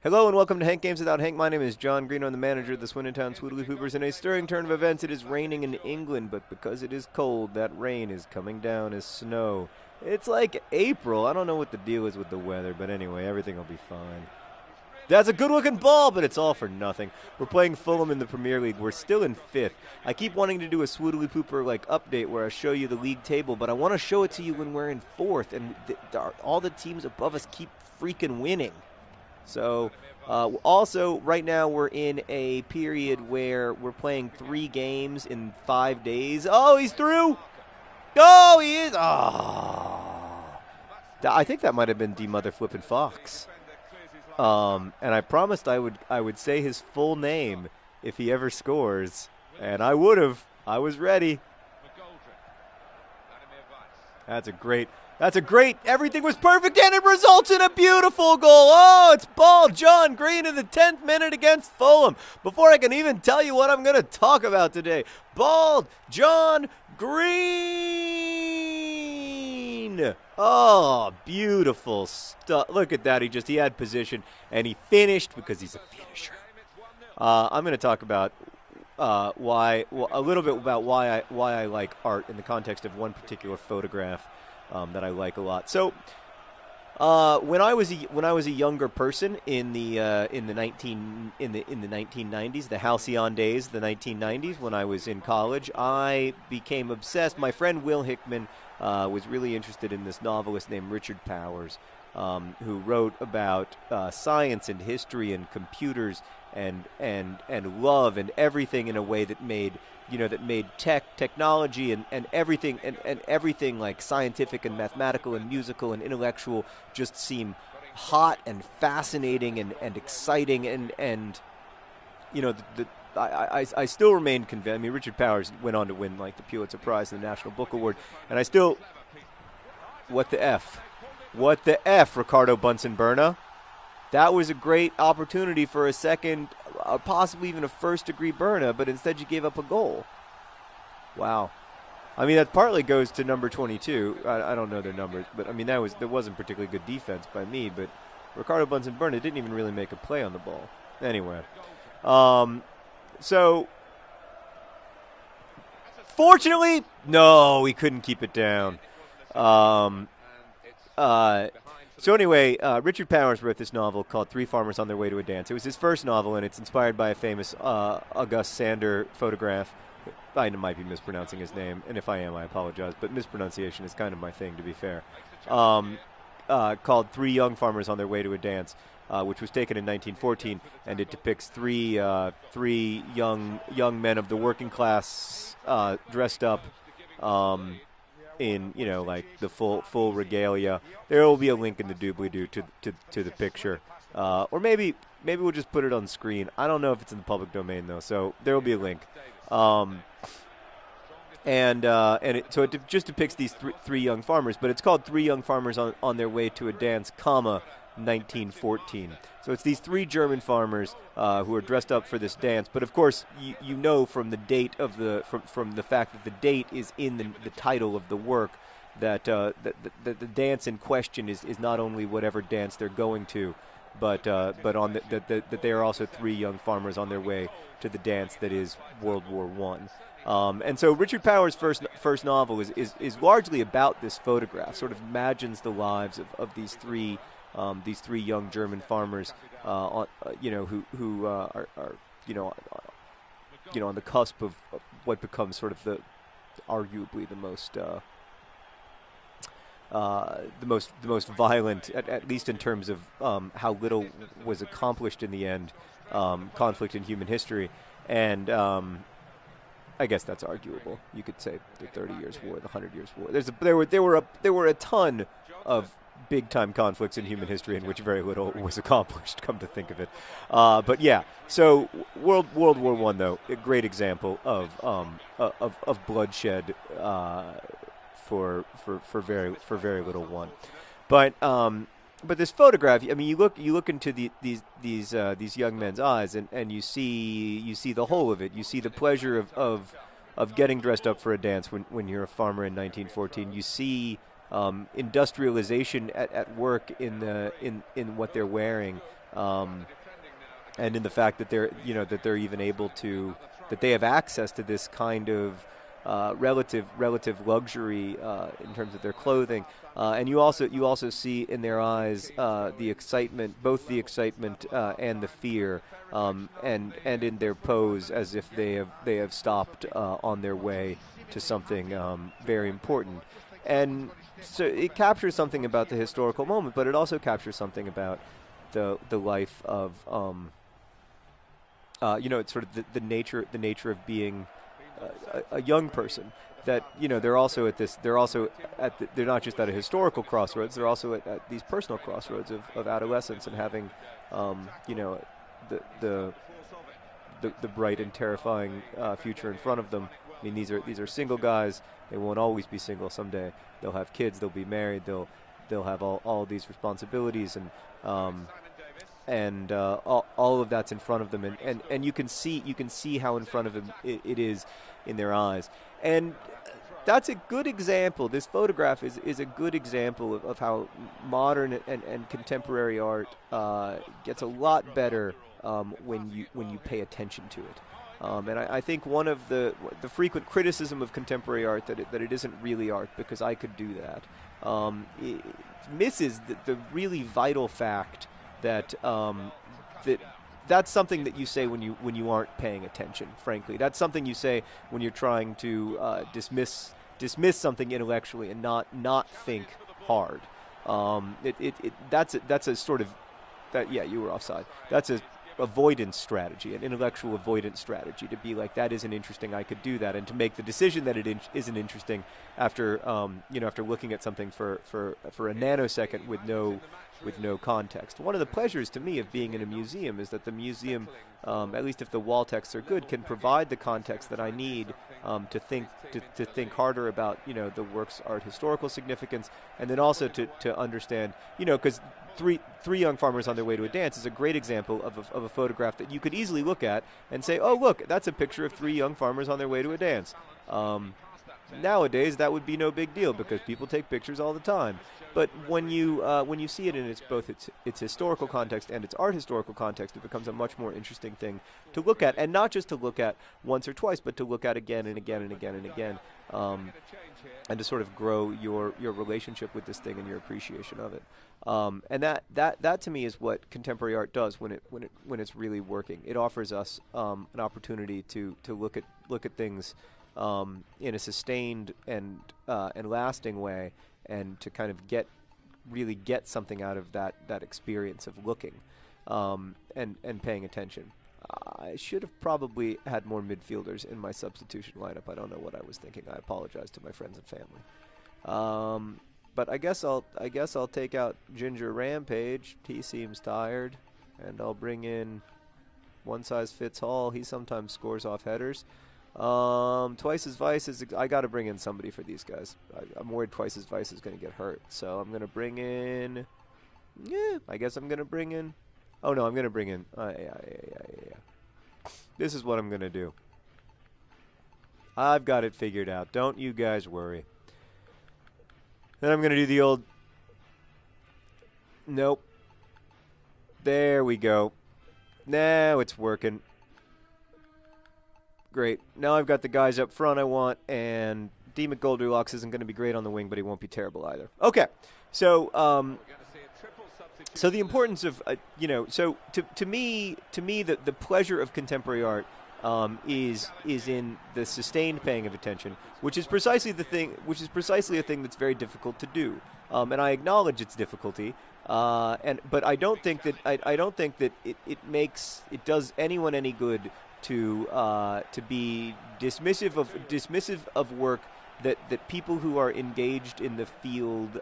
Hello and welcome to Hank Games Without Hank. My name is John Green. I'm the manager of the Swindon Town Swoodly Poopers. In a stirring turn of events, it is raining in England, but because it is cold, that rain is coming down as snow. It's like April. I don't know what the deal is with the weather, but anyway, everything will be fine. That's a good-looking ball, but it's all for nothing. We're playing Fulham in the Premier League. We're still in 5th. I keep wanting to do a Swoodly Pooper update where I show you the league table, but I want to show it to you when we're in 4th, and all the teams above us keep freaking winning. So, also, right now we're in a period where we're playing 3 games in 5 days. Oh, he's through! Oh, he is! Oh! I think that might have been D-Mother Flippin' Fox. And I promised I would say his full name if he ever scores, and I would have. I was ready. That's a great, everything was perfect, and it results in a beautiful goal. Oh, it's Bald John Green in the 10th minute against Fulham. Before I can even tell you what I'm going to talk about today, Bald John Green. Oh, beautiful stuff. Look at that. He had position, and he finished because he's a finisher. I'm going to talk about a little bit about why I like art in the context of one particular photograph that I like a lot. So, when I was a younger person in the 1990s, the halcyon days, the 1990s, when I was in college, I became obsessed. My friend Will Hickman was really interested in this novelist named Richard Powers, who wrote about science and history and computers and love and everything in a way that made technology and everything and everything like scientific and mathematical and musical and intellectual just seem hot and fascinating and exciting and I still remain convinced. I mean, Richard Powers went on to win the Pulitzer Prize and the National Book Award, and I still, what the F, Ricardo Bunsen-Burna. That was a great opportunity for a second, possibly even a first-degree Burna, but instead you gave up a goal. Wow. I mean, that partly goes to number 22. I don't know their numbers, but I mean that wasn't particularly good defense by me. But Ricardo Bunsen-Burna didn't even really make a play on the ball. Anyway, so fortunately, no, he couldn't keep it down. So anyway, Richard Powers wrote this novel called Three Farmers on Their Way to a Dance. It was his first novel, and it's inspired by a famous August Sander photograph. I might be mispronouncing his name, and if I am, I apologize, but mispronunciation is kind of my thing, to be fair. Called Three Young Farmers on Their Way to a Dance, which was taken in 1914, and it depicts three young men of the working class dressed up in the full regalia. There will be a link in the doobly-doo to the picture, or maybe we'll just put it on screen. I don't know if it's in the public domain though, so there will be a link. So it just depicts these three young farmers, but it's called Three Young Farmers on Their Way to a Dance, 1914. So it's these 3 German farmers who are dressed up for this dance. But of course, you know from the date of from the fact that the date is in the title of the work that the dance in question is not only whatever dance they're going to, but that they are also 3 young farmers on their way to the dance that is World War I. And so Richard Powers' first novel is largely about this photograph. Sort of imagines the lives of these three young German farmers, who are on the cusp of what becomes sort of arguably the most violent, at least in terms of how little was accomplished in the end, conflict in human history, and I guess that's arguable. You could say the 30 Years' War, the 100 Years' War. There were a ton of big-time conflicts in human history in which very little was accomplished, come to think of it. But yeah, so World War I, though, a great example of bloodshed for very little one. But this photograph, I mean, you look into these young men's eyes, and you see the whole of it. You see the pleasure of getting dressed up for a dance when you're a farmer in 1914. You see industrialization at work in what they're wearing. and in the fact that they're even able to, that they have access to this kind of relative luxury in terms of their clothing, and you also see in their eyes the excitement, both the excitement and the fear, and in their pose, as if they have stopped on their way to something very important. And so it captures something about the historical moment, but it also captures something about the life of it's sort of the nature of being a young person. That they're also at this. They're not just at a historical crossroads. They're also at these personal crossroads of adolescence and having, the bright and terrifying future in front of them. I mean, these are single guys. They won't always be single. Someday they'll have kids. They'll be married. They'll have all these responsibilities, and all of that's in front of them, and you can see how in front of them it is in their eyes. And that's a good example. This photograph is a good example of how modern and contemporary art gets a lot better when you pay attention to it. And I think one of the frequent criticism of contemporary art that it isn't really art because I could do that, it misses the really vital fact that that's something that you say when you aren't paying attention. Frankly, that's something you say when you're trying to dismiss something intellectually and not think hard. That's a sort of that. Yeah, you were offside. That's a avoidance strategy, an intellectual avoidance strategy, to be like, that isn't interesting, I could do that, and to make the decision that it isn't interesting after after looking at something for a nanosecond with no context. One of the pleasures to me of being in a museum is that the museum, at least if the wall texts are good, can provide the context that I need to think harder about the work's art historical significance, and then also to understand, because Three Young Farmers on Their Way to a Dance is a great example of a photograph that you could easily look at and say, oh, look, that's a picture of 3 young farmers on their way to a dance. Nowadays, that would be no big deal because people take pictures all the time. But when you see it in both its historical context and its art historical context, it becomes a much more interesting thing to look at, and not just to look at once or twice, but to look at again and again and again and again, and to sort of grow your relationship with this thing and your appreciation of it. And that to me is what contemporary art does when it's really working. It offers us an opportunity to look at things in a sustained and lasting way, and to kind of really get something out of that experience of looking and paying attention. I should have probably had more midfielders in my substitution lineup. I don't know what I was thinking. I apologize to my friends and family. But I guess I'll take out Ginger Rampage. He seems tired, and I'll bring in One Size Fits All. He sometimes scores off headers. Twice as Vice is. I got to bring in somebody for these guys. I'm worried Twice as Vice is going to get hurt, so I'm going to bring in. Yeah, I guess I'm going to bring in. Oh no, I'm going to bring in. Yeah. This is what I'm going to do. I've got it figured out. Don't you guys worry. Then I'm going to do the old. Nope. There we go. Now it's working. Great. Now I've got the guys up front I want, and D. McGoldrilox isn't going to be great on the wing, but he won't be terrible either. Okay. So, so the importance of, so to me, the pleasure of contemporary art is in the sustained paying of attention, which is precisely a thing that's very difficult to do. And I acknowledge its difficulty. But I don't think that it does anyone any good to be dismissive of work that people who are engaged in the field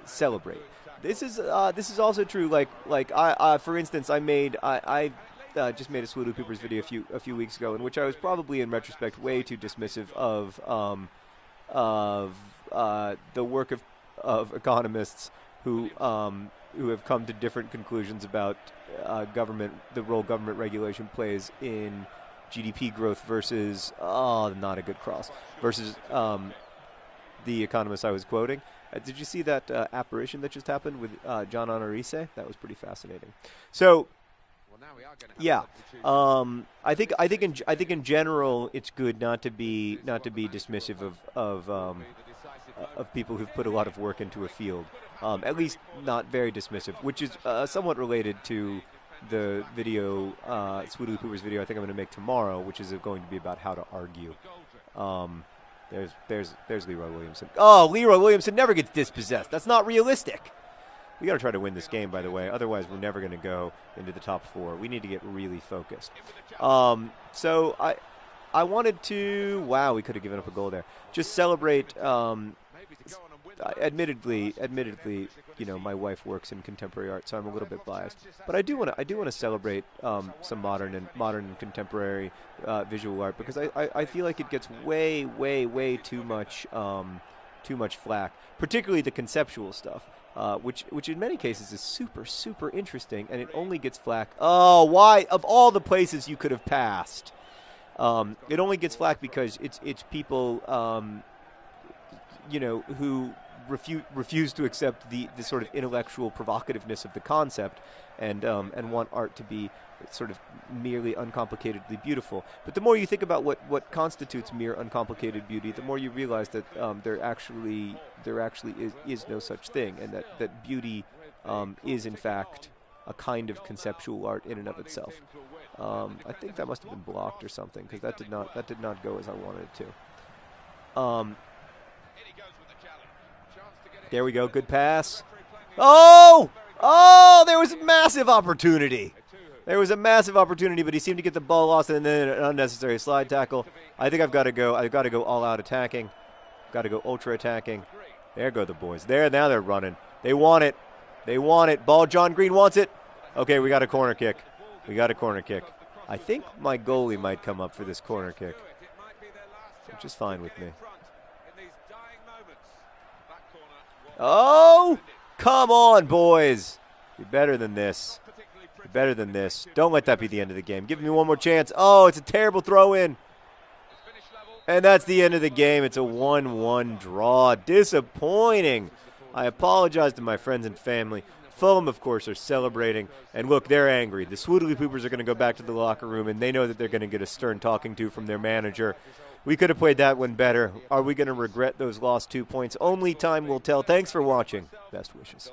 celebrate. This is also true. Like I for instance, I just made a Swindon Poopers video a few weeks ago, in which I was probably in retrospect way too dismissive of the work of economists who have come to different conclusions about the role government regulation plays in GDP growth versus not a good cross versus the economists I was quoting. Did you see that apparition that just happened with John Honorise? That was pretty fascinating. So, yeah, I think in general it's good not to be dismissive of people who've put a lot of work into a field. At least not very dismissive, which is somewhat related to the video, Swoodly Pooper's video I think I'm going to make tomorrow, which is going to be about how to argue. There's Leroy Williamson. Oh, Leroy Williamson never gets dispossessed. That's not realistic. We got to try to win this game, by the way. Otherwise, we're never going to go into the top 4. We need to get really focused. So I wanted to. Wow, we could have given up a goal there. Just celebrate. Admittedly, you know, my wife works in contemporary art, so I'm a little bit biased. But I do want to celebrate some modern and contemporary visual art, because I feel like it gets way too much flack, particularly the conceptual stuff, which in many cases is super interesting, and it only gets flack. Oh, why of all the places you could have passed? It only gets flack because it's people you know, who refuse to accept the sort of intellectual provocativeness of the concept, and want art to be sort of merely uncomplicatedly beautiful. But the more you think about what constitutes mere uncomplicated beauty, the more you realize that there actually is no such thing, and that beauty is in fact a kind of conceptual art in and of itself. I think that must have been blocked or something, because that did not go as I wanted it to. There we go. Good pass. Oh! Oh! There was a massive opportunity. There was a massive opportunity, but he seemed to get the ball lost, and then an unnecessary slide tackle. I think I've got to go all out attacking. Got to go ultra attacking. There go the boys. Now they're running. They want it. They want it. Ball. John Green wants it. Okay, we got a corner kick. I think my goalie might come up for this corner kick, which is fine with me. Oh, come on, boys. You're better than this. You're better than this. Don't let that be the end of the game. Give me one more chance. Oh, it's a terrible throw-in. And that's the end of the game. It's a 1-1 draw. Disappointing. I apologize to my friends and family. Fulham, of course, are celebrating. And look, they're angry. The Swoodly Poopers are going to go back to the locker room, and they know that they're going to get a stern talking to from their manager. We could have played that one better. Are we going to regret those lost 2 points? Only time will tell. Thanks for watching. Best wishes.